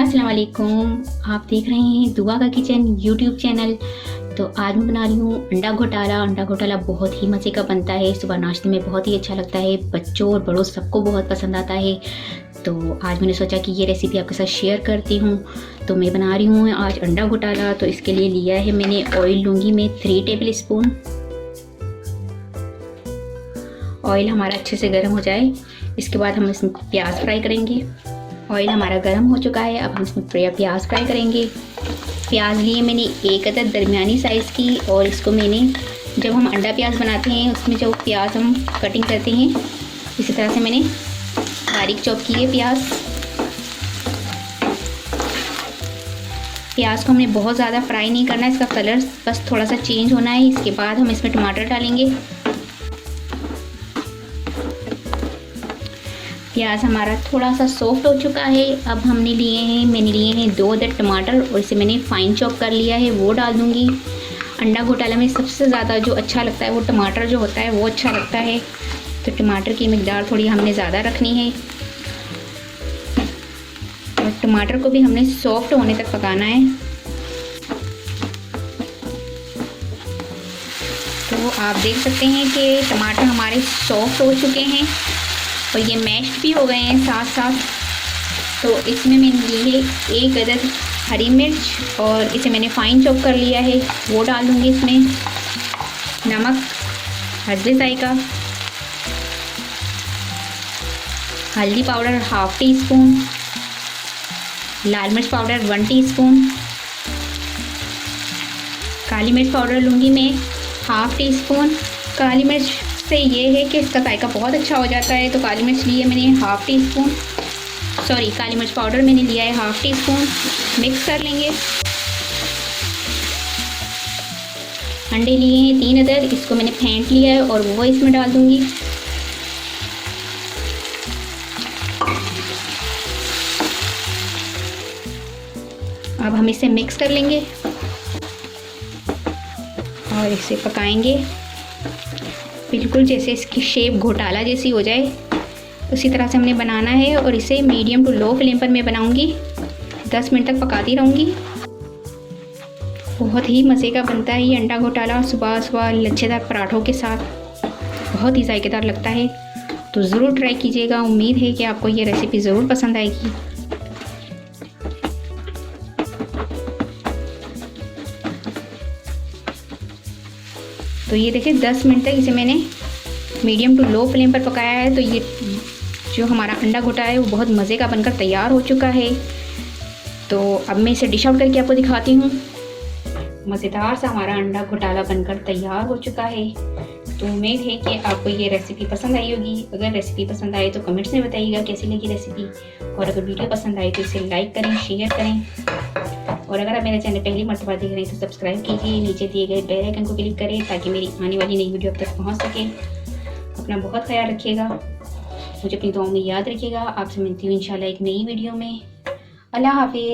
अस्सलाम वालेकुम। आप देख रहे हैं दुआ का किचन यूट्यूब चैनल। तो आज मैं बना रही हूँ अंडा घोटाला। अंडा घोटाला बहुत ही मज़े का बनता है, सुबह नाश्ते में बहुत ही अच्छा लगता है, बच्चों और बड़ों सबको बहुत पसंद आता है। तो आज मैंने सोचा कि ये रेसिपी आपके साथ शेयर करती हूँ। तो मैं बना रही हूँ आज अंडा घोटाला। तो इसके लिए लिया है मैंने ऑयल, लूँगी मैं 3 टेबल स्पून। ऑयल हमारा अच्छे से गर्म हो जाए, इसके बाद हम इसमें प्याज फ्राई करेंगे। ऑयल हमारा गर्म हो चुका है, अब हम इसमें प्याज फ्राई करेंगे। प्याज लिए मैंने 1 अदद दरमियानी साइज़ की, और इसको मैंने जब हम अंडा प्याज बनाते हैं उसमें जो प्याज हम कटिंग करते हैं इसी तरह से मैंने बारीक चॉप किए प्याज को हमने बहुत ज़्यादा फ्राई नहीं करना है, इसका कलर बस थोड़ा सा चेंज होना है। इसके बाद हम इसमें टमाटर डालेंगे। प्याज हमारा थोड़ा सा सॉफ्ट हो चुका है। अब मैंने लिए हैं 2 अदद टमाटर, और इसे मैंने फाइन चॉप कर लिया है, वो डाल दूँगी। अंडा घोटाला में सबसे ज़्यादा जो अच्छा लगता है वो टमाटर जो होता है वो अच्छा लगता है, तो टमाटर की मिकदार थोड़ी हमने ज़्यादा रखनी है। और टमाटर को भी हमने सॉफ्ट होने तक पकाना है। तो आप देख सकते हैं कि टमाटर हमारे सॉफ्ट हो चुके हैं और ये मैश्ड भी हो गए हैं साथ साथ। तो इसमें मैंने ली है 1 अदद हरी मिर्च, और इसे मैंने फाइन चॉप कर लिया है, वो डाल दूँगी इसमें। नमक हस्बे जायका, हल्दी पाउडर 1/2 टीस्पून, लाल मिर्च पाउडर 1 टीस्पून, काली मिर्च पाउडर लूँगी मैं 1/2 टीस्पून। काली मिर्च से ये है कि इसका जायका बहुत अच्छा हो जाता है, तो काली मिर्च लिए मैंने 1/2 टीस्पून, काली मिर्च पाउडर मैंने लिया है 1/2 टीस्पून। मिक्स कर लेंगे। अंडे लिए हैं 3 अदद, इसको मैंने फेंट लिया है और वो इसमें डाल दूंगी। अब हम इसे मिक्स कर लेंगे और इसे पकाएंगे बिल्कुल जैसे इसकी शेप घोटाला जैसी हो जाए, उसी तरह से हमने बनाना है। और इसे मीडियम टू लो फ्लेम पर मैं बनाऊंगी, 10 मिनट तक पकाती रहूँगी। बहुत ही मज़े का बनता है ये अंडा घोटाला, सुबह सुबह लच्छेदार पराठों के साथ बहुत ही जायकेदार लगता है। तो ज़रूर ट्राई कीजिएगा, उम्मीद है कि आपको ये रेसिपी ज़रूर पसंद आएगी। तो ये देखिए 10 मिनट तक इसे मैंने मीडियम टू लो फ्लेम पर पकाया है। तो ये जो हमारा अंडा घोटाला है वो बहुत मज़े का बनकर तैयार हो चुका है। तो अब मैं इसे डिश आउट करके आपको दिखाती हूँ। मज़ेदार सा हमारा अंडा घोटाला बनकर तैयार हो चुका है। तो उम्मीद है कि आपको ये रेसिपी पसंद आई होगी। अगर रेसिपी पसंद आए तो कमेंट्स में बताइएगा कैसी लगी रेसिपी, और अगर वीडियो पसंद आए तो इसे लाइक करें, शेयर करें। और अगर आप मेरा चैनल पहली मर्तबा देख रहे हैं तो सब्सक्राइब कीजिए, नीचे दिए गए बेल आइकन को क्लिक करें ताकि मेरी आने वाली नई वीडियो अब तक पहुंच सके। अपना बहुत ख्याल रखिएगा, मुझे अपनी दुआओं में याद रखिएगा। आपसे मिलती हूँ इंशाल्लाह एक नई वीडियो में। अल्लाह हाफिज़।